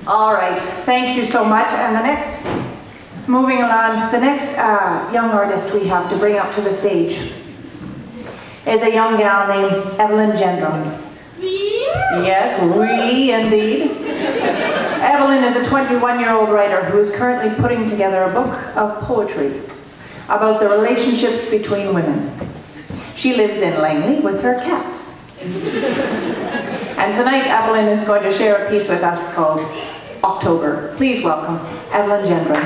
All right, thank you so much. And moving along, the next young artist we have to bring up to the stage is a young gal named Evelyn Gendron. Yes, we indeed. Evelyn is a 21-year-old writer who is currently putting together a book of poetry about the relationships between women. She lives in Langley with her cat. And tonight, Evelyn is going to share a piece with us called October. Please welcome Evelyn Gendron.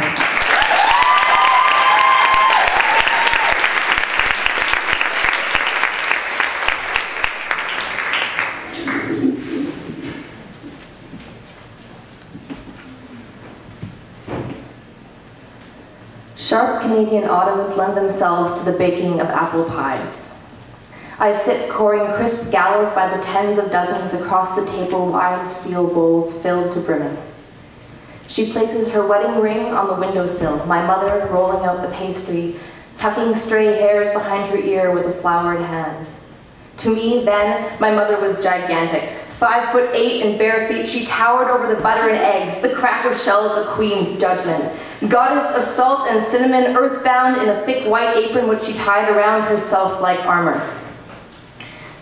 Sharp Canadian autumns lend themselves to the baking of apple pies. I sit coring crisp gallows by the tens of dozens across the table, wide steel bowls filled to brimming. She places her wedding ring on the windowsill, my mother rolling out the pastry, tucking stray hairs behind her ear with a flowered hand. To me, then, my mother was gigantic. 5'8" and bare feet, she towered over the butter and eggs, the crack of shells a queen's judgment. Goddess of salt and cinnamon, earthbound in a thick white apron which she tied around herself like armor.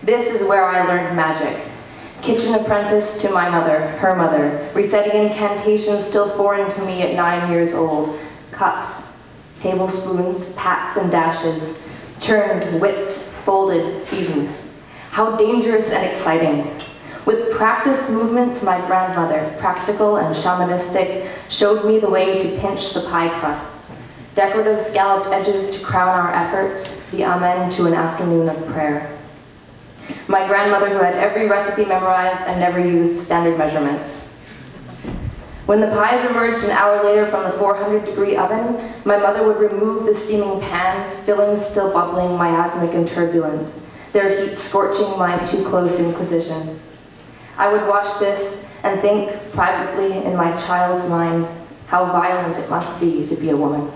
This is where I learned magic. Kitchen apprentice to my mother, her mother, reciting incantations still foreign to me at 9 years old. Cups, tablespoons, pats and dashes, churned, whipped, folded, beaten. How dangerous and exciting. With practiced movements, my grandmother, practical and shamanistic, showed me the way to pinch the pie crusts, decorative scalloped edges to crown our efforts, the amen to an afternoon of prayer. My grandmother, who had every recipe memorized and never used standard measurements. When the pies emerged an hour later from the 400-degree oven, my mother would remove the steaming pans, fillings still bubbling, miasmic and turbulent, their heat scorching my too-close inquisition. I would watch this and think privately in my child's mind how violent it must be to be a woman.